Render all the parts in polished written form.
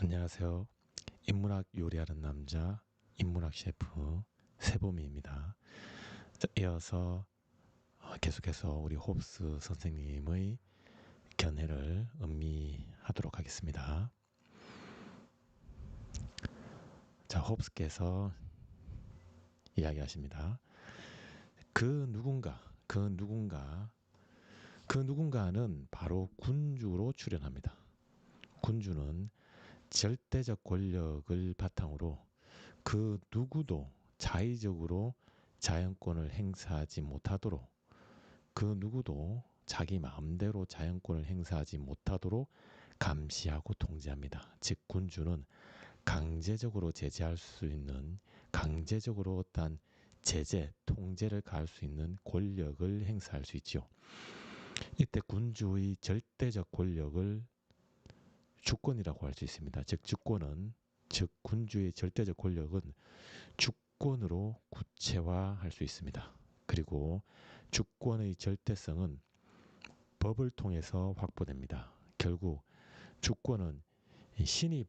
안녕하세요. 인문학 요리하는 남자, 인문학 셰프 세범이입니다. 자, 이어서 계속해서 우리 홉스 선생님의 견해를 음미하도록 하겠습니다. 자, 홉스께서 이야기하십니다. 그 누군가, 그 누군가, 그 누군가는 바로 군주로 출현합니다. 군주는 절대적 권력을 바탕으로 그 누구도 자의적으로 자연권을 행사하지 못하도록, 그 누구도 자기 마음대로 자연권을 행사하지 못하도록 감시하고 통제합니다. 즉 군주는 강제적으로 제재할 수 있는, 강제적으로 어떤 제재, 통제를 가할 수 있는 권력을 행사할 수 있죠. 이때 군주의 절대적 권력을 주권이라고 할 수 있습니다. 즉 주권은, 즉 군주의 절대적 권력은 주권으로 구체화할 수 있습니다. 그리고 주권의 절대성은 법을 통해서 확보됩니다. 결국 주권은 신이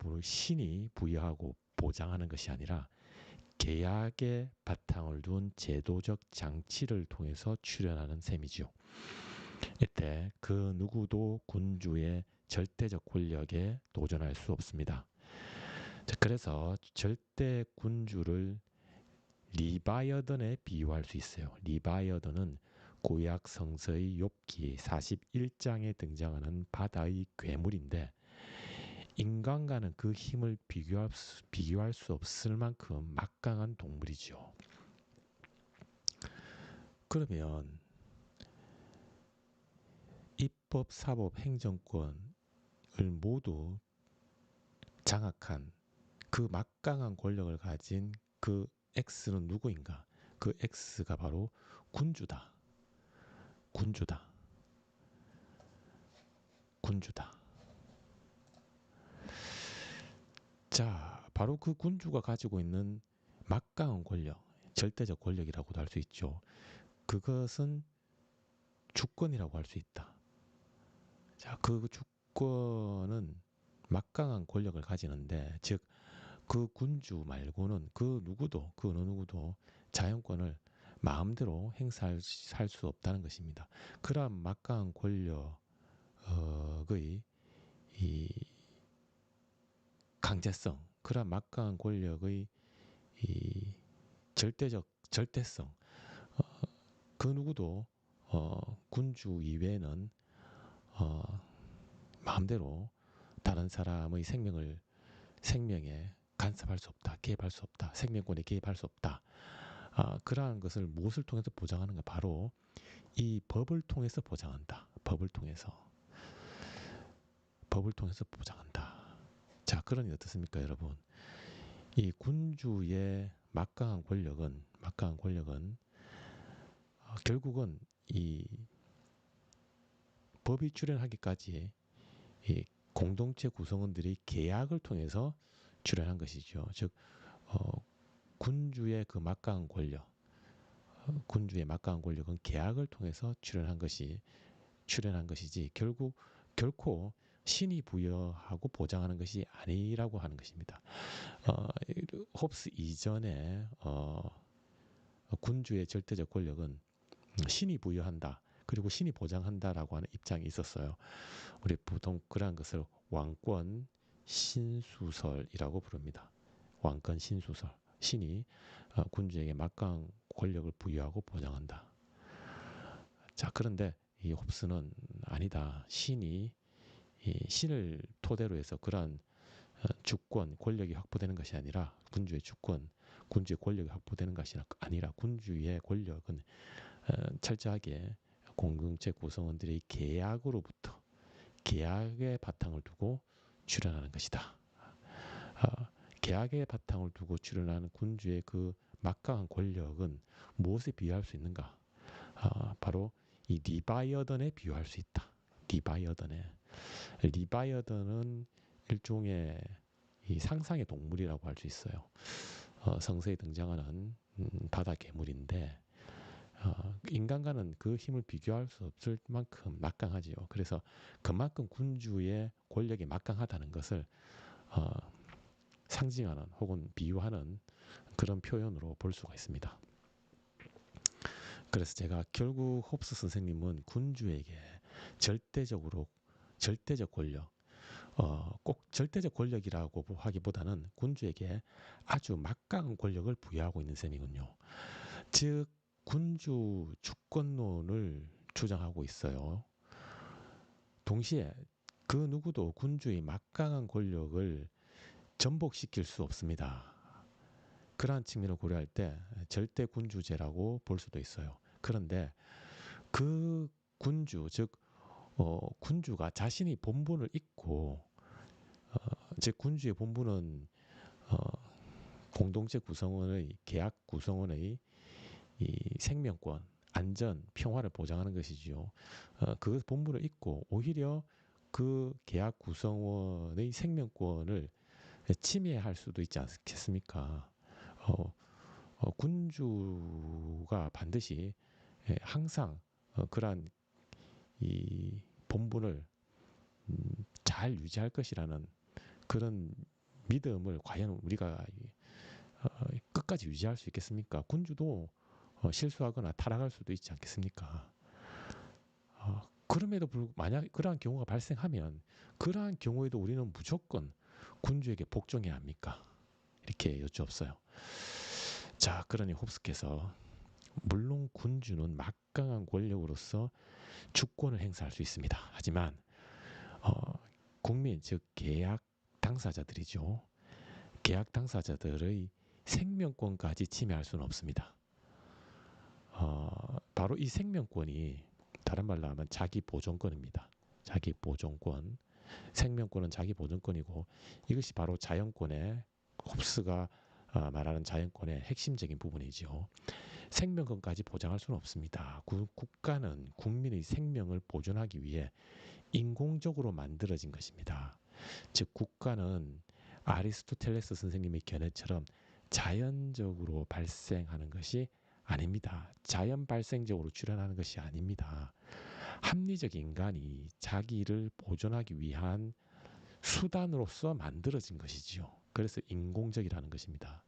부여하고 보장하는 것이 아니라 계약의 바탕을 둔 제도적 장치를 통해서 출현하는 셈이죠. 이때 그 누구도 군주의 절대적 권력에 도전할 수 없습니다. 그래서 절대 군주를 리바이어던에 비유할 수 있어요. 리바이어던은 구약 성서의 욥기 41장에 등장하는 바다의 괴물인데, 인간과는 그 힘을 비교할 수 없을 만큼 막강한 동물이죠. 그러면 입법, 사법, 행정권을 모두 장악한 그 막강한 권력을 가진 그 X는 누구인가? 그 X가 바로 군주다. 군주다. 군주다. 자, 바로 그 군주가 가지고 있는 막강한 권력, 절대적 권력이라고도 할 수 있죠. 그것은 주권이라고 할 수 있다. 자, 그 주권은 막강한 권력을 가지는데, 즉, 그 군주 말고는 그 어느 누구도 자연권을 마음대로 행사할 수 없다는 것입니다. 그러한 막강한 권력의 이 강제성, 그러한 막강한 권력의 이 절대성, 어, 그 누구도 군주 이외에는 어, 마음대로 다른 사람의 생명에 간섭할 수 없다, 개입할 수 없다, 생명권에 개입할 수 없다. 그러한 것을 무엇을 통해서 보장하는가? 바로 이 법을 통해서 보장한다. 법을 통해서 보장한다. 자, 그러니 어떻습니까, 여러분? 이 군주의 막강한 권력은 결국은 이 법이 출현하기까지 이 공동체 구성원들이 계약을 통해서 출현한 것이죠. 즉 군주의 그 군주의 막강한 권력은 계약을 통해서 출현한 것이지 결코 신이 부여하고 보장하는 것이 아니라고 하는 것입니다. 어, 홉스 이전에 군주의 절대적 권력은 신이 부여한다. 그리고 신이 보장한다라고 하는 입장이 있었어요. 우리 보통 그러한 것을 왕권 신수설이라고 부릅니다. 왕권 신수설. 신이 군주에게 막강한 권력을 부여하고 보장한다. 자, 그런데 이 홉스는 아니다. 신을 토대로 해서 그러한 주권, 권력이 확보되는 것이 아니라 군주의 권력이 확보되는 것이 아니라 군주의 권력은 철저하게 공동체 구성원들의 계약의 바탕을 두고 출현하는 것이다. 계약의 바탕을 두고 출현하는 군주의 그 막강한 권력은 무엇에 비유할 수 있는가? 바로 이 리바이어던에 비유할 수 있다. 리바이어던은 일종의 이 상상의 동물이라고 할 수 있어요. 성서에 등장하는 바다 괴물인데 인간과는 그 힘을 비교할 수 없을 만큼 막강하지요. 그래서 그만큼 군주의 권력이 막강하다는 것을 어, 상징하는 혹은 비유하는 그런 표현으로 볼 수가 있습니다. 그래서 제가 결국 홉스 선생님은 군주에게 절대적 권력, 꼭 절대적 권력이라고 하기보다는 군주에게 아주 막강한 권력을 부여하고 있는 셈이군요. 즉 군주 주권론을 주장하고 있어요. 동시에 그 누구도 군주의 막강한 권력을 전복시킬 수 없습니다. 그러한 측면을 고려할 때 절대 군주제라고 볼 수도 있어요. 그런데 그 군주, 즉 군주가 자신이 본분을 잊고, 즉 군주의 본분은 어, 공동체 구성원의 계약 구성원의 이 생명권, 안전, 평화를 보장하는 것이지요. 그 본분을 잊고 오히려 그 계약 구성원의 생명권을 침해할 수도 있지 않겠습니까? 어, 군주가 반드시 항상 그러한 이 본분을 잘 유지할 것이라는 그런 믿음을 과연 우리가 끝까지 유지할 수 있겠습니까? 군주도 실수하거나 타락할 수도 있지 않겠습니까? 그럼에도 불구하고 만약 그러한 경우가 발생하면 그러한 경우에도 우리는 무조건 군주에게 복종해야 합니까? 이렇게 여쭈었어요. 자, 그러니 홉스께서 물론 군주는 막강한 권력으로서 주권을 행사할 수 있습니다. 하지만 어, 국민, 즉 계약 당사자들이죠. 계약 당사자들의 생명권까지 침해할 수는 없습니다. 바로 이 생명권이 다른 말로 하면 자기 보존권입니다. 자기 보존권. 생명권은 자기 보존권이고 이것이 바로 자연권의 홉스가 말하는 자연권의 핵심적인 부분이죠. 생명권까지 보장할 수는 없습니다. 국가는 국민의 생명을 보존하기 위해 인공적으로 만들어진 것입니다. 즉 국가는 아리스토텔레스 선생님의 견해처럼 자연적으로 발생하는 것이 아닙니다. 자연 발생적으로 출현하는 것이 아닙니다. 합리적 인간이 자기를 보존하기 위한 수단으로서 만들어진 것이지요. 그래서 인공적이라는 것입니다.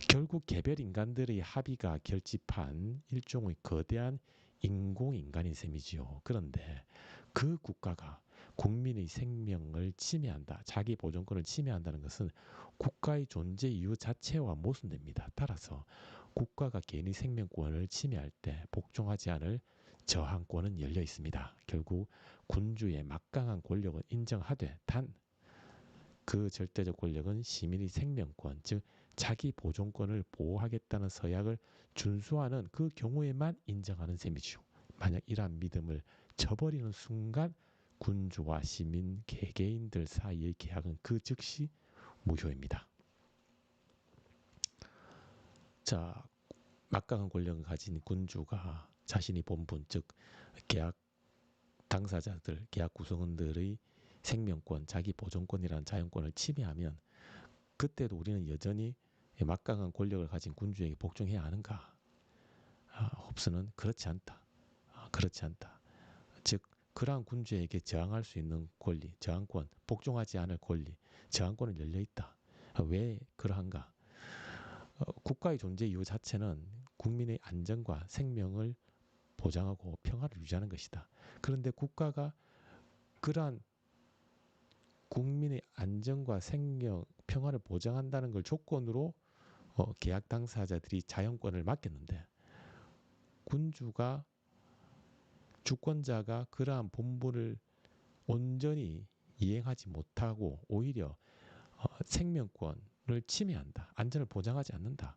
결국 개별 인간들의 합의가 결집한 일종의 거대한 인공인간인 셈이지요. 그런데 그 국가가 국민의 생명을 침해한다, 자기 보존권을 침해한다는 것은 국가의 존재 이유 자체와 모순됩니다. 따라서 국가가 개인의 생명권을 침해할 때 복종하지 않을 저항권은 열려 있습니다. 결국 군주의 막강한 권력은 인정하되 단 그 절대적 권력은 시민의 생명권, 즉 자기 보존권을 보호하겠다는 서약을 준수하는 그 경우에만 인정하는 셈이죠. 만약 이러한 믿음을 저버리는 순간 군주와 시민 개개인들 사이의 계약은 그 즉시 무효입니다. 자, 막강한 권력을 가진 군주가 자신이 본분, 즉 계약 당사자들, 계약 구성원들의 생명권, 자기 보존권이라는 자연권을 침해하면 그때도 우리는 여전히 막강한 권력을 가진 군주에게 복종해야 하는가? 홉스는 그렇지 않다. 그렇지 않다. 즉 그러한 군주에게 저항할 수 있는 권리, 저항권, 복종하지 않을 권리, 저항권은 열려 있다. 왜 그러한가? 국가의 존재 이유 자체는 국민의 안전과 생명을 보장하고 평화를 유지하는 것이다. 그런데 국가가 그러한 국민의 안전과 생명, 평화를 보장한다는 걸 조건으로 계약 당사자들이 자연권을 맡겼는데 군주가 주권자가 그러한 본분을 온전히 이행하지 못하고 오히려 생명권을 침해한다. 안전을 보장하지 않는다.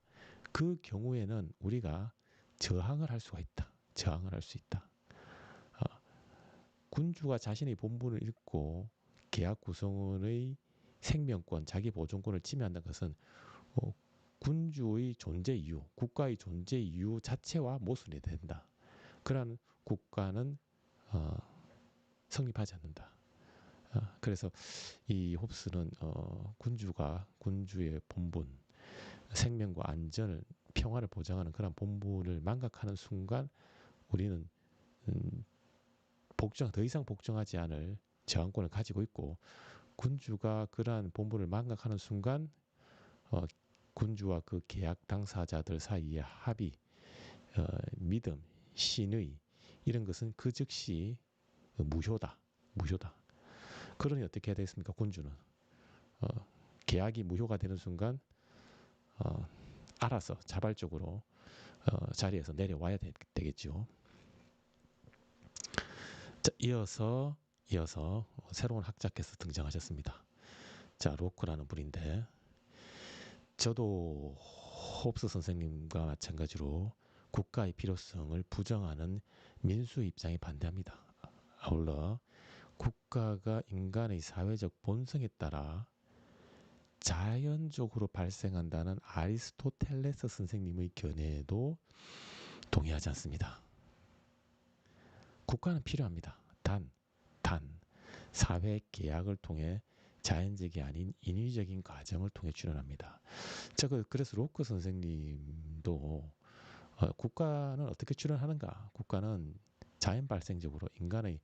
그 경우에는 우리가 저항을 할 수가 있다. 저항을 할 수 있다. 군주가 자신의 본분을 잃고 계약 구성원의 생명권, 자기 보존권을 침해한다는 것은 군주의 존재 이유, 국가의 존재 이유 자체와 모순이 된다. 그러한 국가는 성립하지 않는다. 그래서 이 홉스는 군주가 군주의 본분, 생명과 안전을 평화를 보장하는 그런 본분을 망각하는 순간 우리는 더 이상 복종하지 않을 저항권을 가지고 있고 군주가 그러한 본분을 망각하는 순간 어, 군주와 그 계약 당사자들 사이의 합의, 믿음, 신의 이런 것은 그 즉시 무효다. 무효다. 그러니 어떻게 해야 되겠습니까? 군주는 어, 계약이 무효가 되는 순간 어, 알아서 자발적으로 자리에서 내려와야 되겠죠. 자, 이어서 새로운 학자께서 등장하셨습니다. 자, 로크라는 분인데 저도 홉스 선생님과 마찬가지로 국가의 필요성을 부정하는 민수 입장에 반대합니다. 아울러 국가가 인간의 사회적 본성에 따라 자연적으로 발생한다는 아리스토텔레스 선생님의 견해에도 동의하지 않습니다. 국가는 필요합니다. 단 사회 계약을 통해 자연적이 아닌 인위적인 과정을 통해 출현합니다. 그래서 로크 선생님도 국가는 어떻게 출현하는가? 국가는 자연 발생적으로 인간의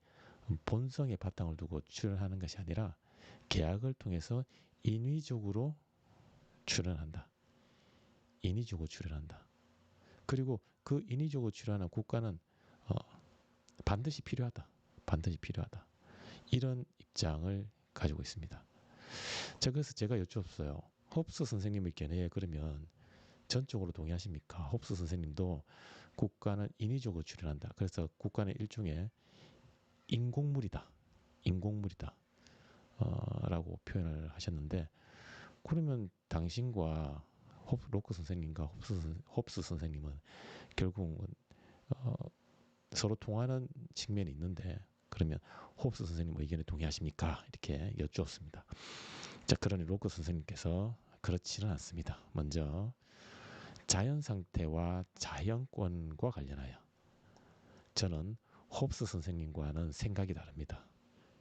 본성의 바탕을 두고 출현하는 것이 아니라 계약을 통해서 인위적으로 출현한다. 인위적으로 출현한다. 그리고 그 인위적으로 출현하는 국가는 반드시 필요하다. 반드시 필요하다. 이런 입장을 가지고 있습니다. 자, 그래서 제가 여쭈었어요. 홉스 선생님의 견해에 그러면 전적으로 동의하십니까? 홉스 선생님도 국가는 인위적으로 출현한다. 그래서 국가는 일종의 인공물이다. 인공물이다. 라고 표현을 하셨는데 그러면 당신과 로크 선생님과 홉스 선생님은 결국은 서로 통하는 측면이 있는데 그러면 홉스 선생님 의견에 동의하십니까? 이렇게 여쭈었습니다. 자, 그러니 로크 선생님께서 그렇지는 않습니다. 먼저 자연 상태와 자연권과 관련하여 저는 홉스 선생님과는 생각이 다릅니다.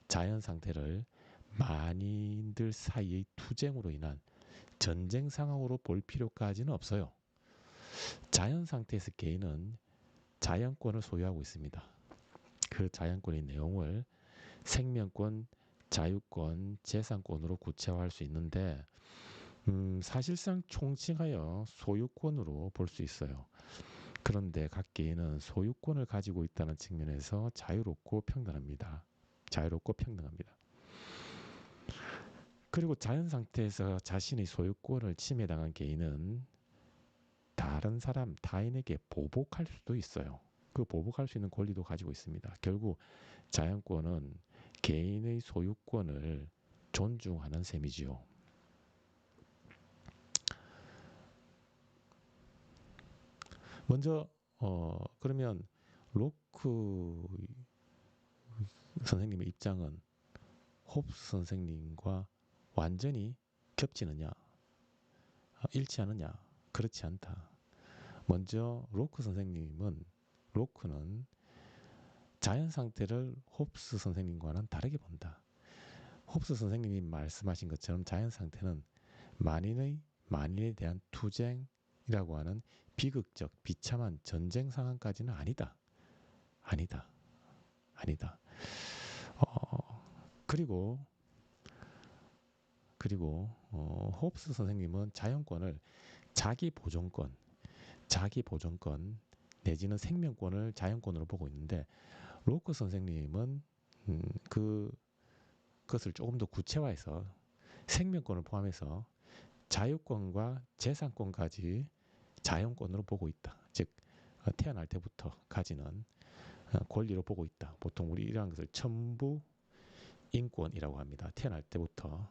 자연 상태를 만인들 사이의 투쟁으로 인한 전쟁 상황으로 볼 필요까지는 없어요. 자연 상태에서 개인은 자연권을 소유하고 있습니다. 그 자연권의 내용을 생명권, 자유권, 재산권으로 구체화할 수 있는데 사실상 총칭하여 소유권으로 볼 수 있어요. 그런데 각 개인은 소유권을 가지고 있다는 측면에서 자유롭고 평등합니다. 자유롭고 평등합니다. 그리고 자연 상태에서 자신의 소유권을 침해당한 개인은 다른 사람, 타인에게 보복할 수도 있어요. 그 보복할 수 있는 권리도 가지고 있습니다. 결국 자연권은 개인의 소유권을 존중하는 셈이지요. 먼저 그러면 로크 선생님의 입장은 홉스 선생님과 완전히 겹치느냐, 일치하느냐? 그렇지 않다. 먼저 로크는 자연 상태를 홉스 선생님과는 다르게 본다. 홉스 선생님이 말씀하신 것처럼 자연 상태는 만인에 대한 투쟁이라고 하는 비극적, 비참한 전쟁 상황까지는 아니다. 아니다. 그리고 홉스 선생님은 자연권을 자기 보존권 내지는 생명권을 자연권으로 보고 있는데 로크 선생님은 그것을 조금 더 구체화해서 생명권을 포함해서 자유권과 재산권까지 자연권으로 보고 있다. 즉 태어날 때부터 가지는 권리로 보고 있다. 보통 우리 이러한 것을 천부 인권이라고 합니다. 태어날 때부터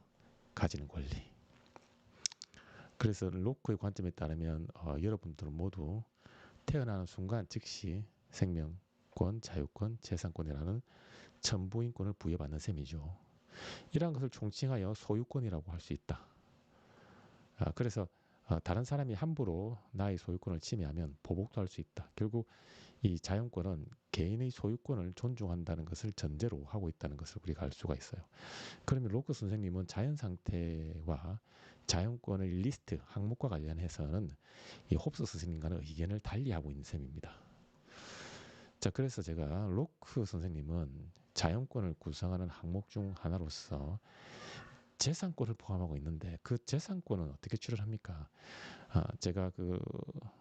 가지는 권리. 그래서 로크의 관점에 따르면 여러분들은 모두 태어나는 순간 즉시 생명권, 자유권, 재산권이라는 천부인권을 부여받는 셈이죠. 이러한 것을 총칭하여 소유권이라고 할 수 있다. 그래서 다른 사람이 함부로 나의 소유권을 침해하면 보복도 할 수 있다. 결국 이 자연권은 개인의 소유권을 존중한다는 것을 전제로 하고 있다는 것을 우리가 알 수가 있어요. 그러면 로크 선생님은 자연 상태와 자연권의 리스트, 항목과 관련해서는 이 홉스 선생님과는 의견을 달리하고 있는 셈입니다. 자, 그래서 제가 로크 선생님은 자연권을 구성하는 항목 중 하나로서 재산권을 포함하고 있는데 그 재산권은 어떻게 추론합니까? 제가 그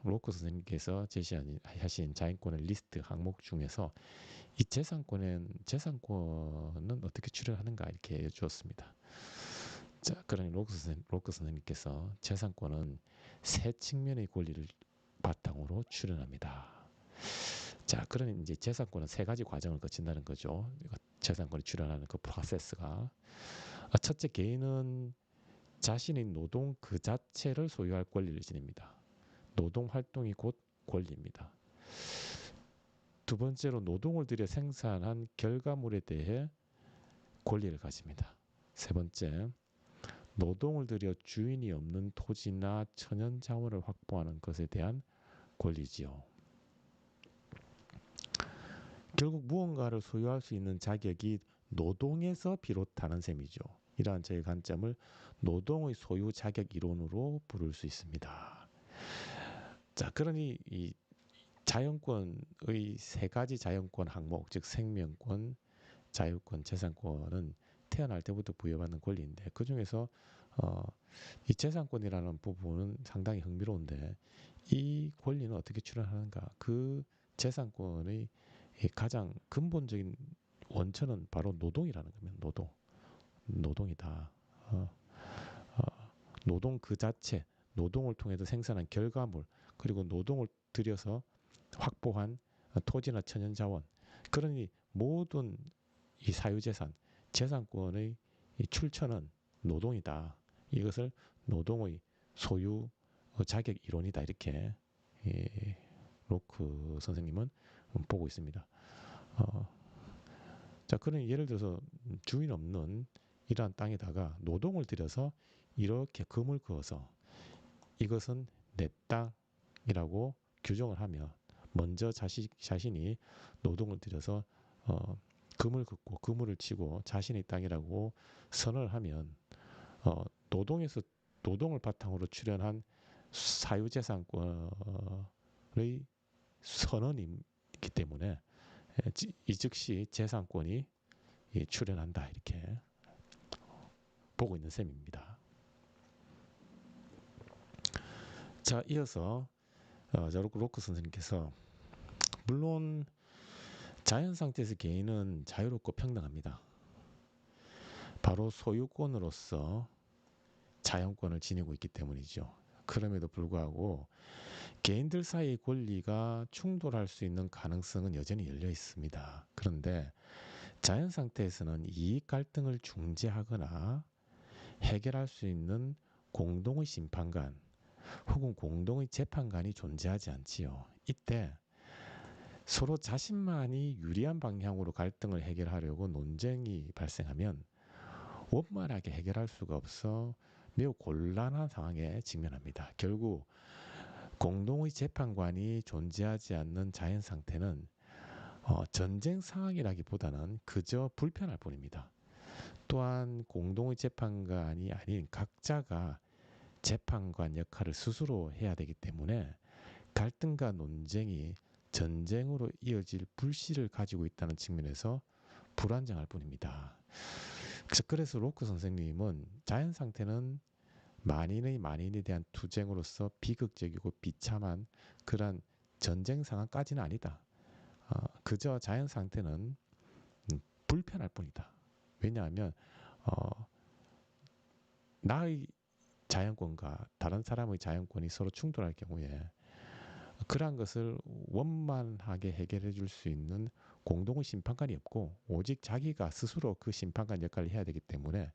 로크 선생님께서 제시하신 자연권의 리스트 항목 중에서 이 재산권은 어떻게 추론하는가 이렇게 여쭈었습니다. 자, 그러니 로크 선생님께서 재산권은 세 측면의 권리를 바탕으로 추론합니다. 자, 그러니 이제 재산권은 세 가지 과정을 거친다는 거죠. 재산권이 추론하는 그 프로세스가 첫째, 개인은 자신의 노동 그 자체를 소유할 권리를 지닙니다. 노동 활동이 곧 권리입니다. 두 번째로 노동을 들여 생산한 결과물에 대해 권리를 가집니다. 세 번째, 노동을 들여 주인이 없는 토지나 천연 자원을 확보하는 것에 대한 권리지요. 결국 무언가를 소유할 수 있는 자격이 노동에서 비롯하는 셈이죠. 이러한 저의 관점을 노동의 소유 자격 이론으로 부를 수 있습니다. 자, 그러니 이 자연권의 세 가지 자연권 항목, 즉 생명권, 자유권, 재산권은 태어날 때부터 부여받는 권리인데 그 중에서 이 재산권이라는 부분은 상당히 흥미로운데 이 권리는 어떻게 출현하는가? 그 재산권의 가장 근본적인 원천은 바로 노동이라는 겁니다. 노동이다. 노동 그 자체, 노동을 통해서 생산한 결과물, 그리고 노동을 들여서 확보한 토지나 천연자원. 그러니 모든 이 사유재산, 재산권의 이 출처는 노동이다. 이것을 노동의 소유 자격 이론이다. 이렇게 로크 선생님은 보고 있습니다. 자, 그러니 예를 들어서 주인 없는 이러한 땅에다가 노동을 들여서 이렇게 금을 그어서 이것은 내 땅이라고 규정을 하면 먼저 자신이 노동을 들여서 금을 긋고 그물을 치고 자신의 땅이라고 선언을 하면 노동을 바탕으로 출현한 사유재산권의 선언이기 때문에 이 즉시 재산권이 출현한다 이렇게 보고 있는 셈입니다. 자, 이어서 로크 선생님께서 물론 자연 상태에서 개인은 자유롭고 평등합니다. 바로 소유권으로서 자연권을 지니고 있기 때문이죠. 그럼에도 불구하고 개인들 사이의 권리가 충돌할 수 있는 가능성은 여전히 열려 있습니다. 그런데 자연 상태에서는 이익 갈등을 중재하거나 해결할 수 있는 공동의 심판관 혹은 공동의 재판관이 존재하지 않지요. 이때 서로 자신만이 유리한 방향으로 갈등을 해결하려고 논쟁이 발생하면 원만하게 해결할 수가 없어 매우 곤란한 상황에 직면합니다. 결국 공동의 재판관이 존재하지 않는 자연 상태는 전쟁 상황이라기보다는 그저 불편할 뿐입니다. 또한 공동의 재판관이 아닌 각자가 재판관 역할을 스스로 해야 되기 때문에 갈등과 논쟁이 전쟁으로 이어질 불씨를 가지고 있다는 측면에서 불안정할 뿐입니다. 그래서 로크 선생님은 자연 상태는 만인에 대한 투쟁으로서 비극적이고 비참한 그러한 전쟁 상황까지는 아니다. 그저 자연 상태는 불편할 뿐이다. 왜냐하면 나의 자연권과 다른 사람의 자연권이 서로 충돌할 경우에 그러한 것을 원만하게 해결해 줄 수 있는 공동의 심판관이 없고 오직 자기가 스스로 그 심판관 역할을 해야 되기 때문에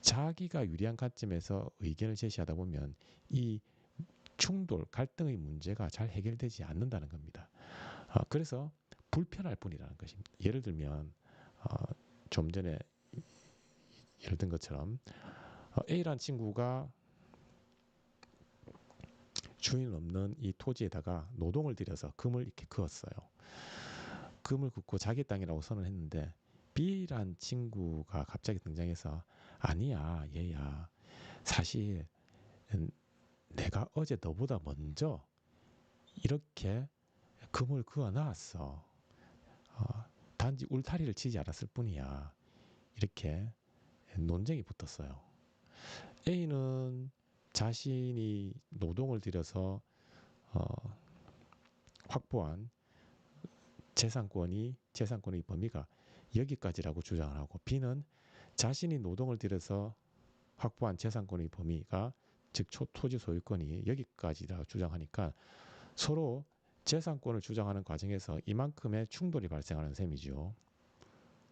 자기가 유리한 관점에서 의견을 제시하다 보면 이 충돌, 갈등의 문제가 잘 해결되지 않는다는 겁니다. 그래서 불편할 뿐이라는 것입니다. 예를 들면 좀 전에 예를 든 것처럼 A라는 친구가 주인 없는 이 토지에다가 노동을 들여서 금을 이렇게 그었어요. 금을 긋고 자기 땅이라고 선언했는데 B란 친구가 갑자기 등장해서 아니야 얘야 사실 내가 어제 너보다 먼저 이렇게 금을 그어 놨어. 단지 울타리를 치지 않았을 뿐이야. 이렇게 논쟁이 붙었어요. A는 자신이 노동을 들여서 확보한 재산권의 범위가 여기까지라고 주장을 하고, B는 자신이 노동을 들여서 확보한 재산권의 범위가, 즉 토지 소유권이 여기까지라고 주장하니까 서로 재산권을 주장하는 과정에서 이만큼의 충돌이 발생하는 셈이죠.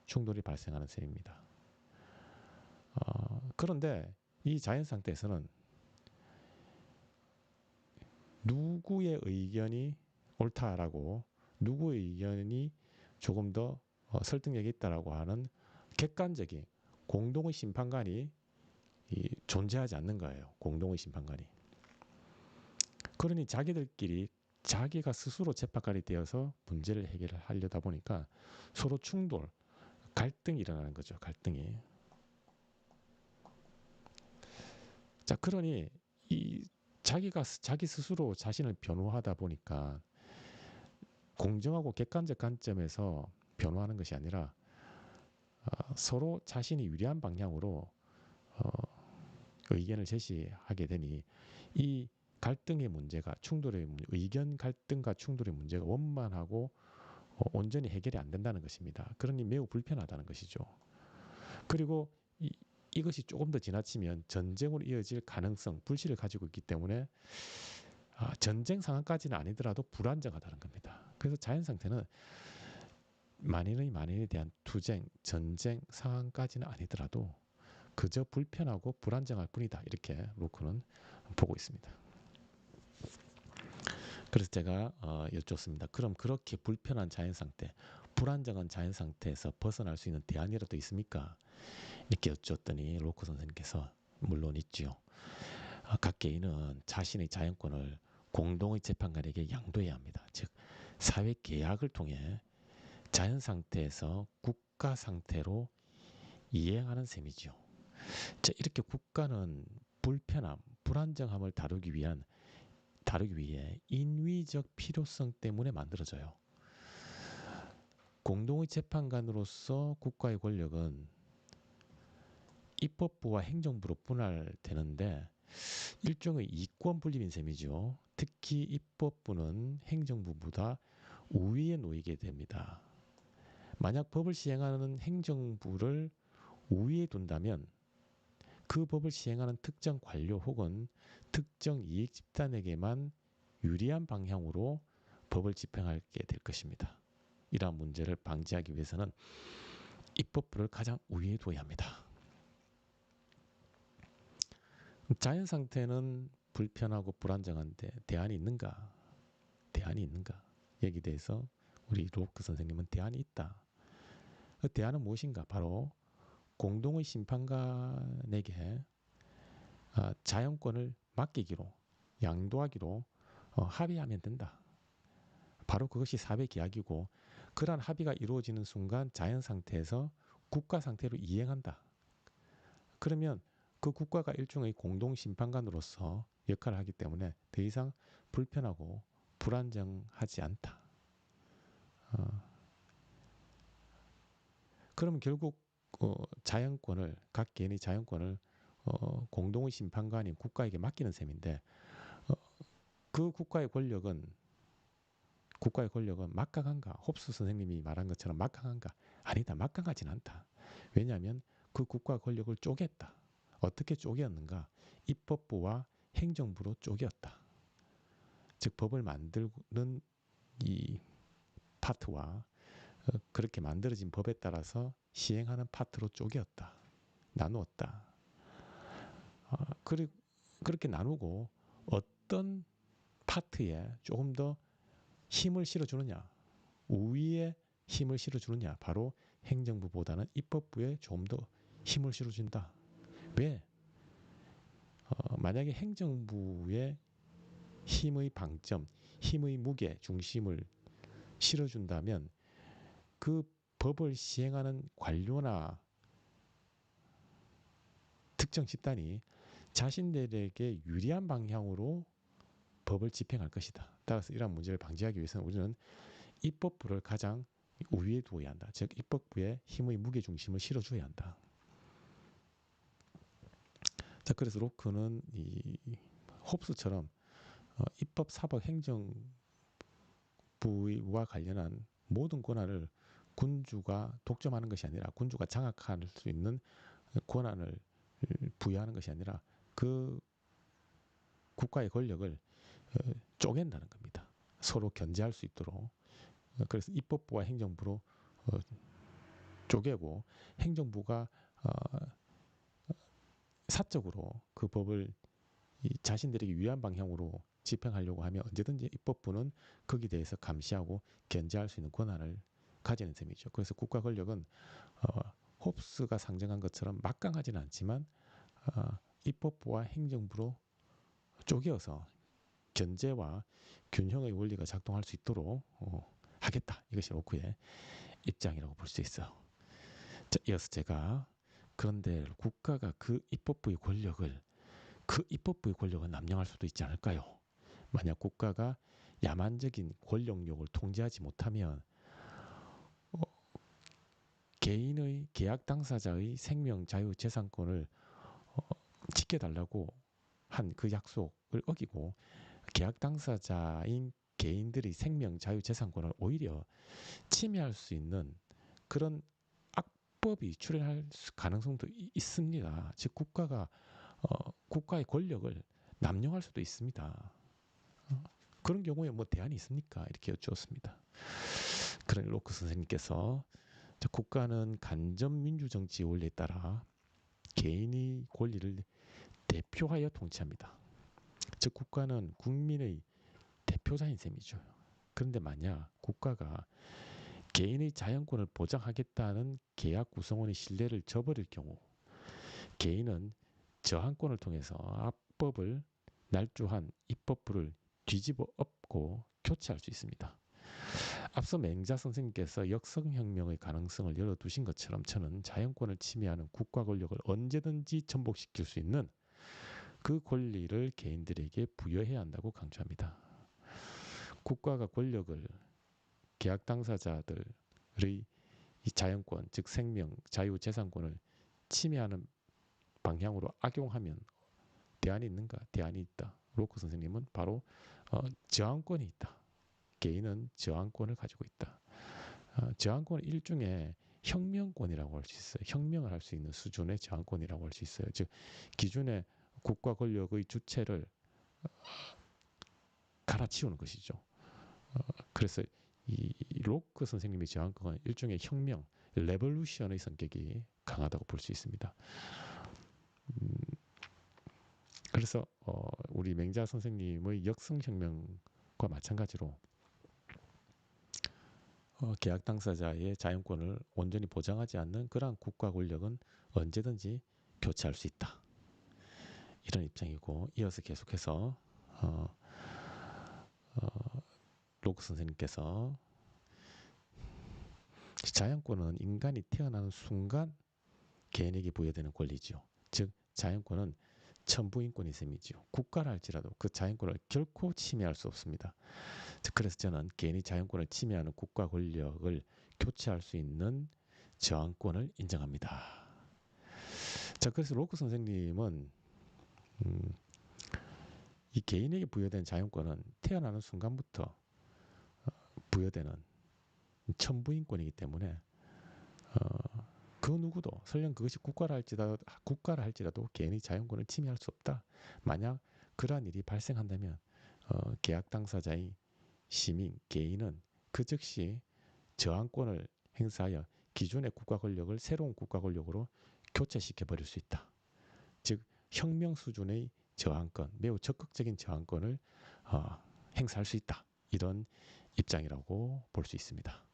충돌이 발생하는 셈입니다. 그런데 이 자연 상태에서는 누구의 의견이 옳다라고, 누구의 의견이 조금 더 설득력이 있다라고 하는 객관적인 공동의 심판관이 존재하지 않는 거예요. 공동의 심판관이. 그러니 자기들끼리 자기가 스스로 재판관이 되어서 문제를 해결하려다 보니까 서로 충돌, 갈등이 일어나는 거죠. 갈등이. 자, 그러니 자기 스스로 자신을 변호하다 보니까 공정하고 객관적 관점에서 변호하는 것이 아니라 서로 자신이 유리한 방향으로 의견을 제시하게 되니 이 갈등의 문제가, 의견 갈등과 충돌의 문제가 원만하고 온전히 해결이 안 된다는 것입니다. 그러니 매우 불편하다는 것이죠. 그리고 이것이 조금 더 지나치면 전쟁으로 이어질 가능성, 불씨를 가지고 있기 때문에 전쟁 상황까지는 아니더라도 불안정하다는 겁니다. 그래서 자연 상태는 만인에 대한 투쟁, 전쟁 상황까지는 아니더라도 그저 불편하고 불안정할 뿐이다. 이렇게 로크는 보고 있습니다. 그래서 제가 여쭙습니다. 그럼 그렇게 불편한 자연 상태, 불안정한 자연 상태에서 벗어날 수 있는 대안이라도 있습니까? 이렇게 여쭈었더니 로크 선생님께서 물론 있지요. 각 개인은 자신의 자연권을 공동의 재판관에게 양도해야 합니다. 즉 사회 계약을 통해 자연 상태에서 국가 상태로 이행하는 셈이죠. 자, 이렇게 국가는 불편함, 불안정함을 다루기 위해 인위적 필요성 때문에 만들어져요. 공동의 재판관으로서 국가의 권력은 입법부와 행정부로 분할되는데 일종의 이권 분립인 셈이죠. 특히 입법부는 행정부보다 우위에 놓이게 됩니다. 만약 법을 시행하는 행정부를 우위에 둔다면 그 법을 시행하는 특정 관료 혹은 특정 이익 집단에게만 유리한 방향으로 법을 집행하게 될 것입니다. 이러한 문제를 방지하기 위해서는 입법부를 가장 우위에 둬야 합니다. 자연 상태는 불편하고 불안정한데 대안이 있는가? 여기에 대해서 우리 로크 선생님은 대안이 있다. 그 대안은 무엇인가? 바로 공동의 심판관에게 자연권을 맡기기로, 양도하기로 합의하면 된다. 바로 그것이 사회계약이고, 그러한 합의가 이루어지는 순간 자연 상태에서 국가 상태로 이행한다. 그러면 그 국가가 일종의 공동심판관으로서 역할을 하기 때문에 더 이상 불편하고 불안정하지 않다. 그러면 결국 각 개인의 자연권을 공동의 심판관인 국가에게 맡기는 셈인데, 그 국가의 권력은 막강한가? 홉스 선생님이 말한 것처럼 막강한가? 아니다. 막강하진 않다. 왜냐하면 그 국가 권력을 쪼갰다. 어떻게 쪼개었는가? 입법부와 행정부로 쪼개었다. 즉 법을 만드는 이 파트와 그렇게 만들어진 법에 따라서 시행하는 파트로 쪼개었다. 나누었다. 그렇게 나누고 어떤 파트에 조금 더 힘을 실어주느냐, 우위에 힘을 실어주느냐, 바로 행정부보다는 입법부에 좀 더 힘을 실어준다. 왜? 만약에 행정부의 힘의 방점, 힘의 무게, 중심을 실어준다면 그 법을 시행하는 관료나 특정 집단이 자신들에게 유리한 방향으로 법을 집행할 것이다. 따라서 이러한 문제를 방지하기 위해서는 우리는 입법부를 가장 우위에 두어야 한다. 즉 입법부에 힘의 무게 중심을 실어줘야 한다. 자, 그래서 로크는 이 홉스처럼 입법, 사법, 행정부와 관련한 모든 권한을 군주가 독점하는 것이 아니라 군주가 장악할 수 있는 권한을 부여하는 것이 아니라 그 국가의 권력을 쪼갠다는 겁니다. 서로 견제할 수 있도록. 그래서 입법부와 행정부로 쪼개고 행정부가 사적으로 그 법을 자신들에게 유리한 방향으로 집행하려고 하면 언제든지 입법부는 거기에 대해서 감시하고 견제할 수 있는 권한을 가지는 셈이죠. 그래서 국가 권력은 홉스가 상정한 것처럼 막강하지는 않지만 입법부와 행정부로 쪼개어서 견제와 균형의 원리가 작동할 수 있도록 하겠다. 이것이 로크의 입장이라고 볼 수 있어요. 자, 이어서 제가 그런데 국가가 그 입법부의 권력을 남용할 수도 있지 않을까요? 만약 국가가 야만적인 권력욕을 통제하지 못하면 개인의 계약 당사자의 생명, 자유, 재산권을 지켜달라고 한 그 약속을 어기고 계약 당사자인 개인들의 생명, 자유, 재산권을 오히려 침해할 수 있는 그런 악법이 출현할 가능성도 있습니다. 즉 국가의 권력을 남용할 수도 있습니다. 그런 경우에 뭐 대안이 있습니까? 이렇게 여쭈었습니다. 그런 로크 선생님께서 국가는 간접민주정치 원리에 따라 개인의 권리를 대표하여 통치합니다. 즉 국가는 국민의 대표자인 셈이죠. 그런데 만약 국가가 개인의 자연권을 보장하겠다는 계약 구성원의 신뢰를 저버릴 경우 개인은 저항권을 통해서 합법을 날조한 입법부를 뒤집어 엎고 교체할 수 있습니다. 앞서 맹자 선생님께서 역성혁명의 가능성을 열어두신 것처럼 저는 자연권을 침해하는 국가 권력을 언제든지 전복시킬 수 있는 그 권리를 개인들에게 부여해야 한다고 강조합니다. 국가가 권력을 계약 당사자들의 이 자연권, 즉 생명, 자유, 재산권을 침해하는 방향으로 악용하면 대안이 있는가? 대안이 있다. 로크 선생님은 바로 저항권이 있다. 개인은 저항권을 가지고 있다. 저항권은 일종의 혁명권이라고 할 수 있어요. 혁명을 할 수 있는 수준의 저항권이라고 할 수 있어요. 즉 기존의 국가 권력의 주체를 갈아치우는 것이죠. 그래서 이 로크 선생님의 저항권은 일종의 혁명, 레볼루션의 성격이 강하다고 볼 수 있습니다. 그래서 우리 맹자 선생님의 역성혁명과 마찬가지로 계약 당사자의 자연권을 온전히 보장하지 않는 그러한 국가 권력은 언제든지 교체할 수 있다. 이런 입장이고 이어서 계속해서 로크 선생님께서 자연권은 인간이 태어나는 순간 개인에게 부여되는 권리죠. 즉 자연권은 천부인권이 셈이죠. 국가라 할지라도 그 자연권을 결코 침해할 수 없습니다. 그래서 저는 개인이 자연권을 침해하는 국가 권력을 교체할 수 있는 저항권을 인정합니다. 자, 그래서 로크 선생님은 이 개인에게 부여된 자연권은 태어나는 순간부터 부여되는 천부인권이기 때문에 그 누구도 설령 그것이 국가라 할지라도 개인의 자연권을 침해할 수 없다. 만약 그러한 일이 발생한다면 계약 당사자의 시민, 개인은 그 즉시 저항권을 행사하여 기존의 국가 권력을 새로운 국가 권력으로 교체시켜 버릴 수 있다. 즉 혁명 수준의 저항권, 매우 적극적인 저항권을 행사할 수 있다. 이런 입장이라고 볼 수 있습니다.